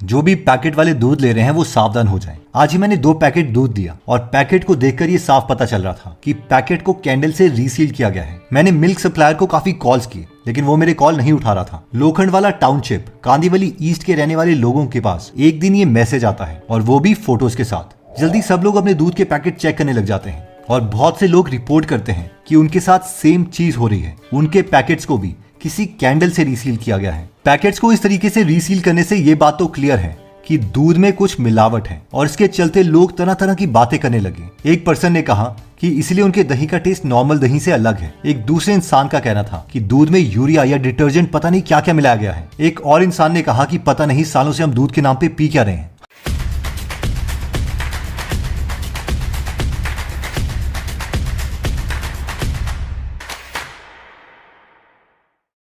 जो भी पैकेट वाले दूध ले रहे हैं वो सावधान हो जाएं। आज ही मैंने 2 पैकेट दूध दिया और पैकेट को देखकर ये साफ पता चल रहा था कि पैकेट को कैंडल से रीसील किया गया है। मैंने मिल्क सप्लायर को काफी कॉल्स किए लेकिन वो मेरे कॉल नहीं उठा रहा था। लोखंडवाला टाउनशिप कांदीवली ईस्ट के रहने वाले लोगों के पास एक दिन ये मैसेज आता है और वो भी फोटोज के साथ। जल्दी सब लोग अपने दूध के पैकेट चेक करने लग जाते हैं और बहुत से लोग रिपोर्ट करते हैं कि उनके साथ सेम चीज हो रही है। उनके पैकेट्स को भी किसी कैंडल से रीसील किया गया है। पैकेट्स को इस तरीके से रीसील करने से ये बात तो क्लियर है कि दूध में कुछ मिलावट है और इसके चलते लोग तरह तरह की बातें करने लगे। एक पर्सन ने कहा कि इसलिए उनके दही का टेस्ट नॉर्मल दही से अलग है। एक दूसरे इंसान का कहना था कि दूध में यूरिया या डिटर्जेंट पता नहीं क्या क्या मिलाया गया है। एक और इंसान ने कहा कि पता नहीं सालों से हम दूध के नाम पे पी क्या रहे हैं।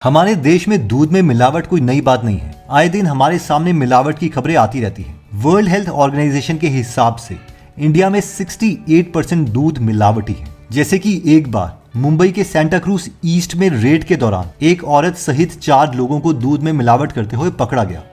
हमारे देश में दूध में मिलावट कोई नई बात नहीं है। आए दिन हमारे सामने मिलावट की खबरें आती रहती हैं। वर्ल्ड हेल्थ ऑर्गेनाइजेशन के हिसाब से इंडिया में 68% दूध मिलावटी है। जैसे कि एक बार मुंबई के सेंटा क्रूज ईस्ट में रेड के दौरान एक औरत सहित 4 लोगों को दूध में मिलावट करते हुए पकड़ा गया।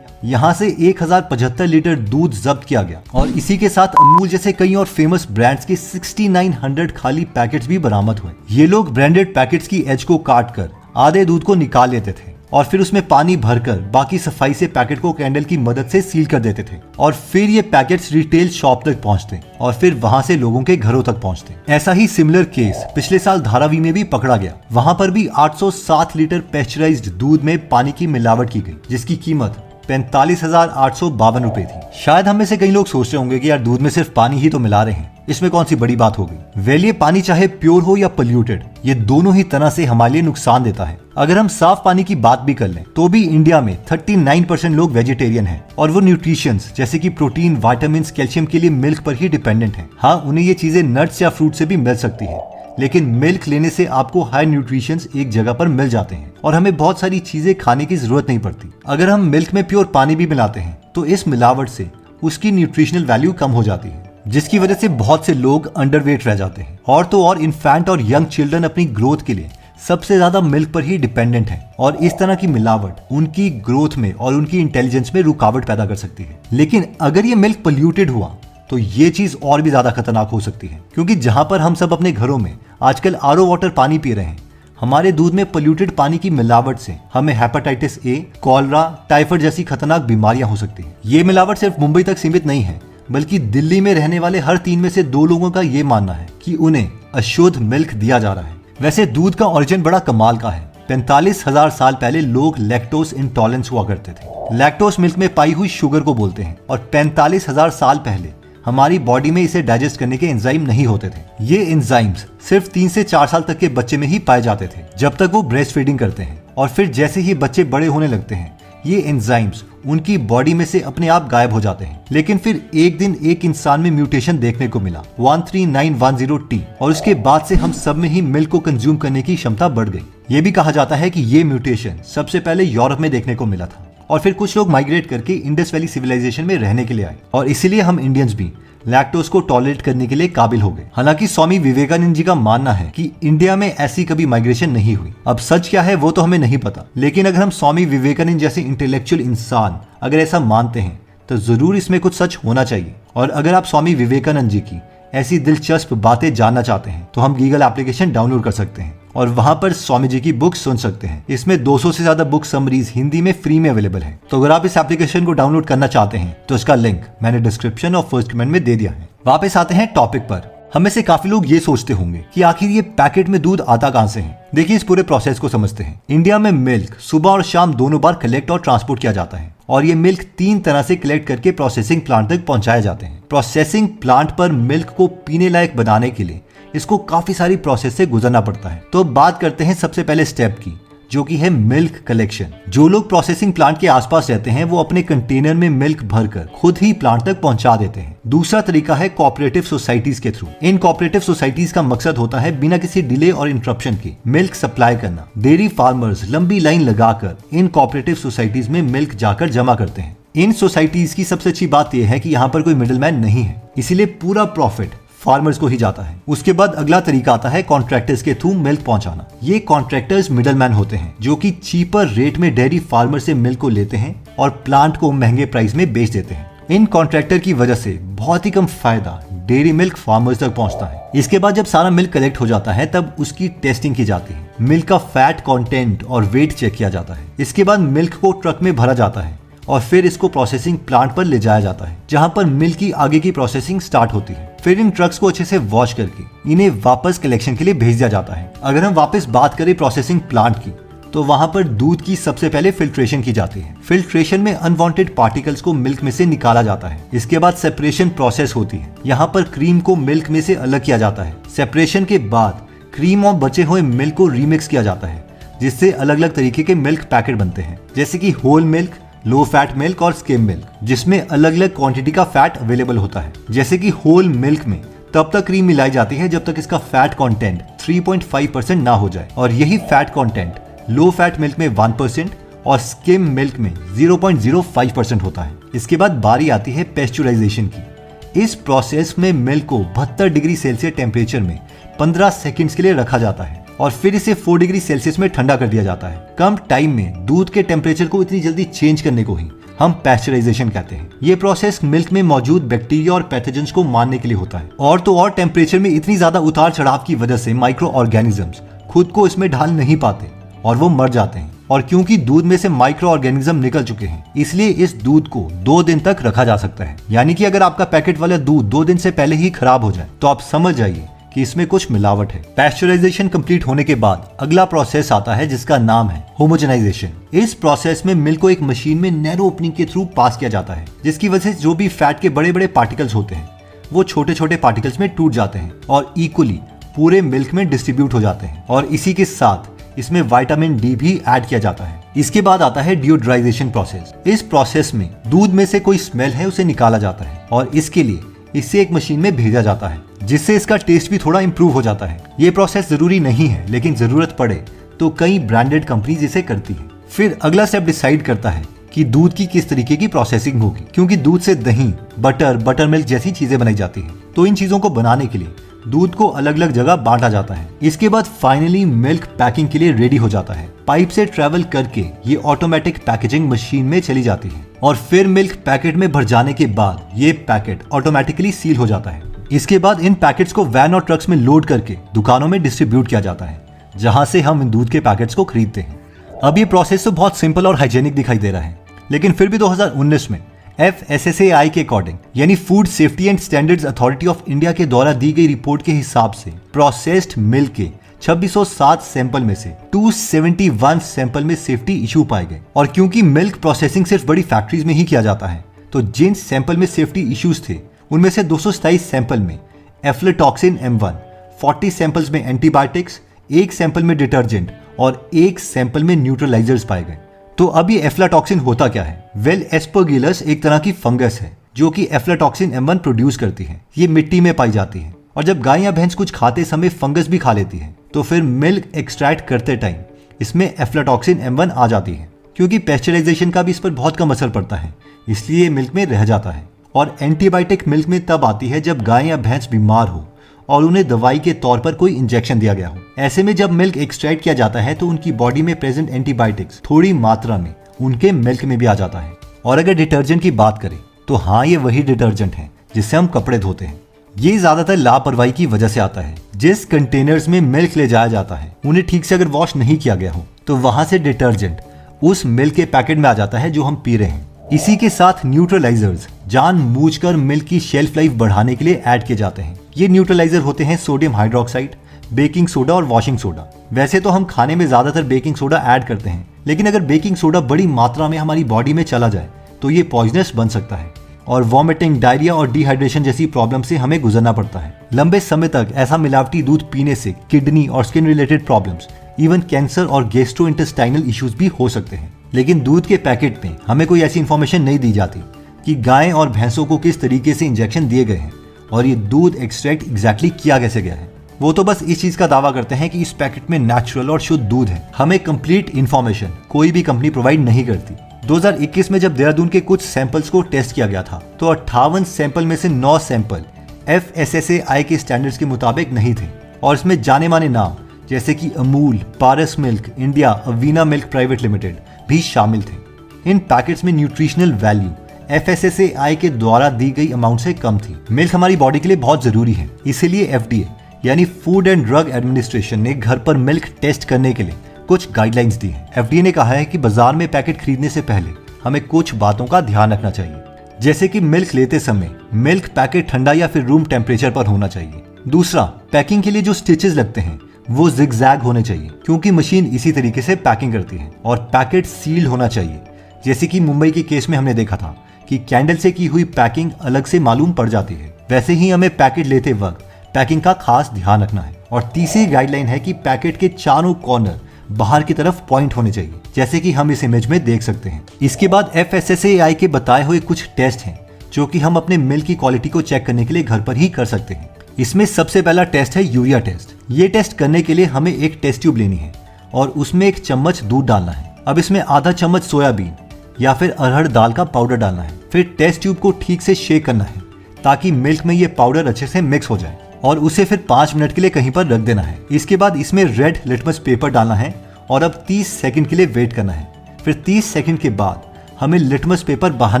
यहाँ से 1075 लीटर दूध जब्त किया गया और इसी के साथ अमूल जैसे कई और फेमस ब्रांड्स के 6900 खाली पैकेट्स भी बरामद हुए। ये लोग ब्रांडेड पैकेट्स की एज को काट कर आधे दूध को निकाल लेते थे और फिर उसमें पानी भरकर बाकी सफाई से पैकेट को कैंडल की मदद से सील कर देते थे और फिर ये पैकेट्स रिटेल शॉप तक पहुंचते और फिर वहां से लोगों के घरों तक पहुंचते। ऐसा ही सिमिलर केस पिछले साल धारावी में भी पकड़ा गया। वहां पर भी 807 लीटर पेस्चराइज्ड दूध में पानी की मिलावट की गई जिसकी कीमत 45,852 रुपए थी। शायद हम में से कई लोग सोच रहे होंगे कि यार दूध में सिर्फ पानी ही तो मिला रहे हैं, इसमें कौन सी बड़ी बात हो गई। वेल ये पानी चाहे प्योर हो या पोल्यूटेड, ये दोनों ही तरह से हमारे लिए नुकसान देता है। अगर हम साफ पानी की बात भी कर लें तो भी इंडिया में 39% लोग वेजिटेरियन हैं और वो न्यूट्रिशंस जैसे कि प्रोटीन, विटामिन, कैल्शियम के लिए मिल्क पर ही डिपेंडेंट हैं। हाँ, उन्हें ये चीजें नट्स या फ्रूट से भी मिल सकती है लेकिन मिल्क लेने से आपको हाई न्यूट्रिशंस एक जगह पर मिल जाते हैं और हमें बहुत सारी चीजें खाने की जरूरत नहीं पड़ती। अगर हम मिल्क में प्योर पानी भी मिलाते हैं तो इस मिलावट से उसकी न्यूट्रिशनल वैल्यू कम हो जाती है जिसकी वजह से बहुत से लोग अंडरवेट रह जाते हैं। और तो और इन्फेंट और यंग चिल्ड्रन अपनी ग्रोथ के लिए सबसे ज्यादा मिल्क पर ही डिपेंडेंट है और इस तरह की मिलावट उनकी ग्रोथ में और उनकी इंटेलिजेंस में रुकावट पैदा कर सकती है। लेकिन अगर ये मिल्क पोल्यूटेड हुआ तो ये चीज और भी ज्यादा खतरनाक हो सकती है क्योंकि जहां पर हम सब अपने घरों में आजकल आरओ वाटर पानी पी रहे हैं, हमारे दूध में पोल्यूटेड पानी की मिलावट से हमें हेपेटाइटिस ए, कॉलरा, टाइफाइड जैसी खतरनाक बीमारियां हो सकती हैं। ये मिलावट सिर्फ मुंबई तक सीमित नहीं है बल्कि दिल्ली में रहने वाले हर 3 में से 2 लोगों का ये मानना है कि उन्हें अशुद्ध मिल्क दिया जा रहा है। वैसे दूध का ओरिजिन बड़ा कमाल का है। 45,000 साल पहले लोग लैक्टोज इंटॉलरेंस हुआ करते थे। लैक्टोज मिल्क में पाई हुई शुगर को बोलते हैं और 45,000 साल पहले हमारी बॉडी में इसे डाइजेस्ट करने के एंजाइम नहीं होते थे। ये एंजाइम्स सिर्फ 3 से 4 साल तक के बच्चे में ही पाए जाते थे जब तक वो ब्रेस्ट फीडिंग करते हैं और फिर जैसे ही बच्चे बड़े होने लगते हैं ये एंजाइम्स उनकी बॉडी में से अपने आप गायब हो जाते हैं। लेकिन फिर एक दिन एक इंसान में म्यूटेशन देखने को मिला 13910T और उसके बाद से हम सब में ही मिल्क को कंज्यूम करने की क्षमता बढ़ गई। ये भी कहा जाता है कि ये म्यूटेशन सबसे पहले यूरोप में देखने को मिला था और फिर कुछ लोग माइग्रेट करके इंडस वैली सिविलाइजेशन में रहने के लिए आए और इसीलिए हम इंडियंस भी लैक्टोज को टॉलरेट करने के लिए काबिल हो गए। हालांकि स्वामी विवेकानंद जी का मानना है कि इंडिया में ऐसी कभी माइग्रेशन नहीं हुई। अब सच क्या है वो तो हमें नहीं पता, लेकिन अगर हम स्वामी विवेकानंद जैसे इंटेलेक्चुअल इंसान अगर ऐसा मानते हैं तो जरूर इसमें कुछ सच होना चाहिए। और अगर आप स्वामी विवेकानंद जी की ऐसी दिलचस्प बातें जानना चाहते हैं तो हम गूगल एप्लीकेशन डाउनलोड कर सकते हैं और वहां पर स्वामी जी की बुक सुन सकते हैं। इसमें 200 से ज्यादा बुक समरीज हिंदी में फ्री में अवेलेबल है। तो अगर आप इस एप्लीकेशन को डाउनलोड करना चाहते हैं तो इसका लिंक मैंने डिस्क्रिप्शन और फर्स्ट कमेंट में दे दिया है। वापस आते हैं टॉपिक पर। हमें से काफी लोग ये सोचते होंगे कि आखिर ये पैकेट में दूध आता कहां से है। देखिए इस पूरे प्रोसेस को समझते हैं। इंडिया में मिल्क सुबह और शाम दोनों बार कलेक्ट और ट्रांसपोर्ट किया जाता है और ये मिल्क 3 तरह से कलेक्ट करके प्रोसेसिंग प्लांट तक पहुंचाए जाते हैं। प्रोसेसिंग प्लांट पर मिल्क को पीने लायक बनाने के लिए इसको काफी सारी प्रोसेस से गुजरना पड़ता है। तो बात करते हैं सबसे पहले स्टेप की, जो कि है मिल्क कलेक्शन। जो लोग प्रोसेसिंग प्लांट के आसपास रहते हैं वो अपने कंटेनर में मिल्क भरकर खुद ही प्लांट तक पहुंचा देते हैं। दूसरा तरीका है कोऑपरेटिव सोसाइटीज के थ्रू। इन कोऑपरेटिव सोसाइटीज का मकसद होता है बिना किसी डिले और इंटरप्शन के मिल्क सप्लाई करना। डेयरी फार्मर्स लंबी लाइन लगाकर इन कोऑपरेटिव सोसाइटीज में मिल्क जाकर जमा करते हैं। इन सोसाइटीज की सबसे अच्छी बात यह है कि यहाँ पर कोई मिडिलमैन नहीं है, इसीलिए पूरा प्रॉफिट फार्मर्स को ही जाता है। उसके बाद अगला तरीका आता है कॉन्ट्रैक्टर्स के थ्रू मिल्क पहुंचाना। ये कॉन्ट्रैक्टर्स मिडलमैन होते हैं जो कि चीपर रेट में डेयरी फार्मर से मिल्क को लेते हैं और प्लांट को महंगे प्राइस में बेच देते हैं। इन कॉन्ट्रैक्टर की वजह से बहुत ही कम फायदा डेयरी मिल्क फार्मर्स तक पहुंचता है। इसके बाद जब सारा मिल्क कलेक्ट हो जाता है तब उसकी टेस्टिंग की जाती है। मिल्क का फैट कंटेंट और वेट चेक किया जाता है। इसके बाद मिल्क को ट्रक में भरा जाता है और फिर इसको प्रोसेसिंग प्लांट पर ले जाया जाता है, जहां पर मिल्क की आगे की प्रोसेसिंग स्टार्ट होती है। फिर इन ट्रक्स को अच्छे से वॉश करके इन्हें वापस कलेक्शन के लिए भेज दिया जाता है। अगर हम वापस बात करें प्रोसेसिंग प्लांट की, तो वहां पर दूध की सबसे पहले फिल्ट्रेशन की जाती है। फिल्ट्रेशन में अनवांटेड पार्टिकल्स को मिल्क में से निकाला जाता है। इसके बाद सेपरेशन प्रोसेस होती है। यहाँ पर क्रीम को मिल्क में से अलग किया जाता है। सेपरेशन के बाद क्रीम और बचे हुए मिल्क को रीमिक्स किया जाता है, जिससे अलग अलग तरीके के मिल्क पैकेट बनते हैं, जैसे कि whole milk, low fat milk और स्किम मिल्क, जिसमें अलग अलग क्वांटिटी का फैट अवेलेबल होता है। जैसे कि होल मिल्क में तब तक क्रीम मिलाई जाती है जब तक इसका फैट कंटेंट 3.5% ना हो जाए, और यही फैट कंटेंट लो फैट मिल्क में 1% और स्किम मिल्क में 0.05% होता है। इसके बाद बारी आती है पेस्चुराइजेशन की। इस प्रोसेस में मिल्क को 72 डिग्री सेल्सियस टेम्परेचर में 15 सेकंड्स के लिए रखा जाता है और फिर इसे 4 डिग्री सेल्सियस में ठंडा कर दिया जाता है। कम टाइम में दूध के टेम्परेचर को इतनी जल्दी चेंज करने को ही हम पेस्चराइजेशन कहते हैं। ये प्रोसेस मिल्क में मौजूद बैक्टीरिया और पैथोजेंस को मारने के लिए होता है। और तो और टेम्परेचर में इतनी ज्यादा उतार चढ़ाव की वजह से माइक्रो ऑर्गेनिजम्स खुद को इसमें ढाल नहीं पाते और वो मर जाते हैं। और क्योंकि दूध में से माइक्रो ऑर्गेनिज्म निकल चुके हैं, इसलिए इस दूध को 2 दिन तक रखा जा सकता है। यानी कि अगर आपका पैकेट वाला दूध 2 दिन से पहले ही खराब हो जाए तो आप समझ जाइए कि इसमें कुछ मिलावट है। पेस्चराइजेशन कंप्लीट होने के बाद अगला प्रोसेस आता है जिसका नाम है होमोजेनाइजेशन। इस प्रोसेस में मिल्क को एक मशीन में नैरो ओपनिंग के थ्रू पास किया जाता है, जिसकी वजह से जो भी फैट के बड़े बड़े पार्टिकल्स होते हैं वो छोटे छोटे पार्टिकल्स में टूट जाते हैं और इक्वली पूरे मिल्क में डिस्ट्रीब्यूट हो जाते हैं। और इसी के साथ इसमें विटामिन डी भी ऐड किया जाता है। इसके बाद आता है डियोड्राइजेशन प्रोसेस। इस प्रोसेस में दूध में से कोई स्मेल है उसे निकाला जाता है और इसके लिए इसे एक मशीन में भेजा जाता है, जिससे इसका टेस्ट भी थोड़ा इम्प्रूव हो जाता है। ये प्रोसेस जरूरी नहीं है, लेकिन जरूरत पड़े तो कई ब्रांडेड कंपनीज इसे करती है। फिर अगला स्टेप डिसाइड करता है कि दूध की किस तरीके की प्रोसेसिंग होगी, क्योंकि दूध से दही, बटर मिल्क जैसी चीजें बनाई जाती है। तो इन चीजों को बनाने के लिए दूध को अलग अलग जगह बांटा जाता है। इसके बाद फाइनली मिल्क पैकिंग के लिए रेडी हो जाता है। पाइप से ट्रेवल करके ये ऑटोमेटिक पैकेजिंग मशीन में चली जाती है और फिर मिल्क पैकेट में भर जाने के बाद ये पैकेट ऑटोमेटिकली सील हो जाता है। इसके बाद इन पैकेट्स को वैन और ट्रक्स में लोड करके दुकानों में डिस्ट्रीब्यूट किया जाता है, जहां से हम इन दूध के पैकेट्स को खरीदते हैं। अब ये प्रोसेस तो बहुत सिंपल और हाइजेनिक दिखाई दे रहा है, लेकिन फिर भी 2019 में FSSAI के अकॉर्डिंग, यानी food safety and standards authority of India के द्वारा दी गई रिपोर्ट के हिसाब से प्रोसेस्ड मिल्क के 2607 सैंपल में से 271 सैंपल में सेफ्टी इशू पाए गए। और क्योंकि मिल्क प्रोसेसिंग सिर्फ बड़ी फैक्ट्रीज में ही किया जाता है, तो जिन सैंपल में सेफ्टी इश्यूज थे उनमें से 227 सैंपल में एफ्लाटॉक्सिन M1, 40 सैंपल्स में एंटीबायोटिक्स, 1 सैंपल में डिटर्जेंट और 1 सैंपल में न्यूट्रलाइजर्स पाए गए। तो अब ये एफ्लाटॉक्सिन होता क्या है? वेल, एस्परगिलस एक तरह की फंगस है जो कि एफ्लाटॉक्सिन M1 प्रोड्यूस करती है। ये मिट्टी में पाई जाती है और जब गाय या भैंस कुछ खाते समय फंगस भी खा लेती है, तो फिर मिल्क एक्सट्रैक्ट करते टाइम इसमें एफ्लाटॉक्सिन M1 आ जाती है। क्योंकि पेस्चराइजेशन का भी इस पर बहुत कम असर पड़ता है, इसलिए ये मिल्क में रह जाता है। और एंटीबायोटिक मिल्क में तब आती है जब गाय या भैंस बीमार हो और उन्हें दवाई के तौर पर कोई इंजेक्शन दिया गया हो। ऐसे में जब मिल्क एक्सट्रैक्ट किया जाता है तो उनकी बॉडी में प्रेजेंट एंटीबायोटिक्स थोड़ी मात्रा में उनके मिल्क में भी आ जाता है। और अगर डिटर्जेंट की बात करें तो हाँ, ये वही डिटर्जेंट है जिससे हम कपड़े धोते हैं। ये ज्यादातर लापरवाही की वजह से आता है। जिस कंटेनर्स में मिल्क ले जाया जाता है उन्हें ठीक से अगर वॉश नहीं किया गया हो तो वहां से डिटर्जेंट उस मिल्क के पैकेट में आ जाता है जो हम पी रहे हैं। इसी के साथ न्यूट्रलाइजर्स जानबूझकर मिल्क की शेल्फ लाइफ बढ़ाने के लिए ऐड किए जाते हैं। ये न्यूट्रलाइजर होते हैं सोडियम हाइड्रोक्साइड, बेकिंग सोडा और वॉशिंग सोडा। वैसे तो हम खाने में ज्यादातर बेकिंग सोडा ऐड करते हैं, लेकिन अगर बेकिंग सोडा बड़ी मात्रा में हमारी बॉडी में चला जाए तो ये पॉइजनस बन सकता है और वॉमिटिंग, डायरिया और डिहाइड्रेशन जैसी प्रॉब्लम से हमें गुजरना पड़ता है। लंबे समय तक ऐसा मिलावटी दूध पीने से किडनी और skin related problems, even cancer और गैस्ट्रोइंटेस्टाइनल इश्यूज भी हो सकते हैं। लेकिन दूध के पैकेट में हमें कोई ऐसी इन्फॉर्मेशन नहीं दी जाती कि गाय और भैंसों को किस तरीके से इंजेक्शन दिए गए हैं और ये दूध एक्सट्रैक्ट एग्जैक्टली किया कैसे गया है। वो तो बस इस चीज का दावा करते हैं कि इस पैकेट में नेचुरल और शुद्ध दूध है। हमें कंप्लीट इन्फॉर्मेशन कोई भी कंपनी प्रोवाइड नहीं करती। 2021 में जब देहरादून के कुछ सैंपल्स को टेस्ट किया गया था तो 58 सैंपल में से 9 सैंपल FSSAI के स्टैंडर्ड्स के मुताबिक नहीं थे और इसमें जाने माने नाम जैसे कि Amul, Paras milk India, Avina milk private limited भी शामिल थे। इन पैकेट्स में न्यूट्रिशनल वैल्यू FSSAI के द्वारा दी गई अमाउंट से कम थी। मिल्क हमारी बॉडी के लिए बहुत जरूरी है, इसीलिए FDA यानी फूड एंड ड्रग एडमिनिस्ट्रेशन ने घर पर मिल्क टेस्ट करने के लिए कुछ गाइडलाइंस दी है। FDA ने कहा है कि बाजार में पैकेट खरीदने से पहले हमें कुछ बातों का ध्यान रखना चाहिए, जैसे कि मिल्क लेते समय मिल्क पैकेट ठंडा या फिर रूम टेम्परेचर पर होना चाहिए। दूसरा, पैकिंग के लिए जो स्टिचेस लगते हैं वो जिगजैग होने चाहिए, क्योंकि मशीन इसी तरीके से पैकिंग करती है। और पैकेट सील्ड होना चाहिए, जैसे कि मुंबई के केस में हमने देखा था कि कैंडल से की हुई पैकिंग अलग से मालूम पड़ जाती है। वैसे ही हमें पैकेट लेते वक्त पैकिंग का खास ध्यान रखना है। और तीसरी गाइडलाइन है कि पैकेट के चारों कॉर्नर बाहर की तरफ पॉइंट होने चाहिए, जैसे कि हम इस इमेज में देख सकते हैं। इसके बाद FSSAI के बताए हुए कुछ टेस्ट हैं जो कि हम अपने मिल्क की क्वालिटी को चेक करने के लिए घर पर ही कर सकते हैं। इसमें सबसे पहला टेस्ट है यूरिया टेस्ट। ये टेस्ट करने के लिए हमें एक टेस्ट ट्यूब लेनी है और उसमें 1 चम्मच दूध डालना है। अब इसमें आधा चम्मच सोयाबीन या फिर अरहर दाल का पाउडर डालना है। फिर टेस्ट ट्यूब को ठीक से शेक करना है ताकि मिल्क में ये पाउडर अच्छे से मिक्स हो जाए और उसे फिर 5 मिनट के लिए कहीं पर रख देना है। इसके बाद इसमें रेड लिटमस पेपर डालना है और अब 30 सेकंड के लिए वेट करना है। फिर 30 सेकंड के बाद हमें लिटमस पेपर बाहर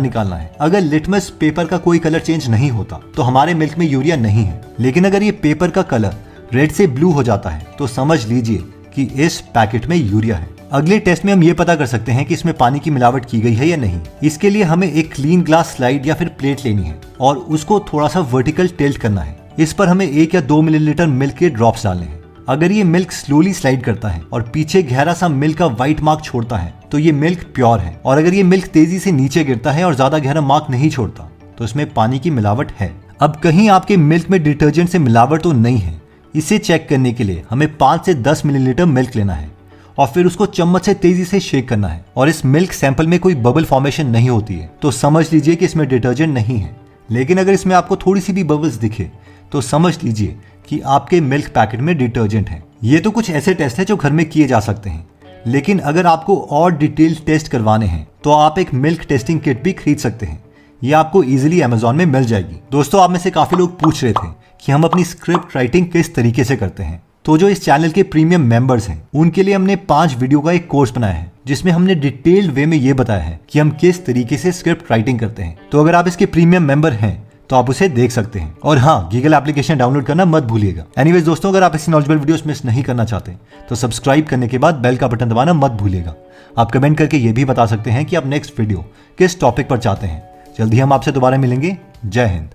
निकालना है। अगर लिटमस पेपर का कोई कलर चेंज नहीं होता तो हमारे मिल्क में यूरिया नहीं है, लेकिन अगर ये पेपर का कलर रेड से ब्लू हो जाता है तो समझ लीजिए कि इस पैकेट में यूरिया है। अगले टेस्ट में हम ये पता कर सकते हैं कि इसमें पानी की मिलावट की गई है या नहीं। इसके लिए हमें एक क्लीन ग्लास स्लाइड या फिर प्लेट लेनी है और उसको थोड़ा सा वर्टिकल टिल्ट करना है। इस पर हमें 1 या 2 मिलीलीटर मिल्क के ड्रॉप्स डालने हैं। अगर ये मिल्क स्लोली स्लाइड करता है और पीछे गहरा सा मिल्क का व्हाइट मार्क छोड़ता है तो ये मिल्क प्योर है, और अगर ये मिल्क तेजी से नीचे गिरता है और ज्यादा गहरा मार्क नहीं छोड़ता तो इसमें पानी की मिलावट है। अब कहीं आपके मिल्क में डिटर्जेंट से मिलावट तो नहीं है, इसे चेक करने के लिए हमें 5 से 10 मिलीलीटर मिल्क लेना है और फिर उसको चम्मच से तेजी से शेक करना है। और इस मिल्क सैंपल में कोई बबल फॉर्मेशन नहीं होती है तो समझ लीजिए कि इसमें डिटर्जेंट नहीं है। लेकिन अगर इसमें आपको थोड़ी सी भी बबल्स दिखे तो समझ लीजिए कि आपके मिल्क पैकेट में डिटर्जेंट है। ये तो कुछ ऐसे टेस्ट है जो घर में किए जा सकते हैं, लेकिन अगर आपको और डिटेल टेस्ट करवाने हैं तो आप एक मिल्क टेस्टिंग किट भी खरीद सकते हैं। ये आपको इजीली अमेज़न में मिल जाएगी। दोस्तों, आप में से काफी लोग पूछ रहे थे कि हम अपनी स्क्रिप्ट राइटिंग किस तरीके से करते हैं, तो जो इस चैनल के प्रीमियम मेंबर्स हैं उनके लिए हमने 5 वीडियो का एक कोर्स बनाया है जिसमें हमने डिटेल्ड वे में ये बताया है कि हम किस तरीके से स्क्रिप्ट राइटिंग करते हैं। तो अगर आप इसके प्रीमियम मेंबर हैं तो आप उसे देख सकते हैं। और हाँ, गीगल एप्लीकेशन डाउनलोड करना मत भूलिएगा। एनीवेज दोस्तों, अगर आप ऐसी नॉलेजेबल वीडियोस मिस नहीं करना चाहते तो सब्सक्राइब करने के बाद बेल का बटन दबाना मत भूलिएगा। आप कमेंट करके ये भी बता सकते हैं कि आप नेक्स्ट वीडियो किस टॉपिक पर चाहते हैं। जल्दी हम आपसे दोबारा मिलेंगे। जय हिंद।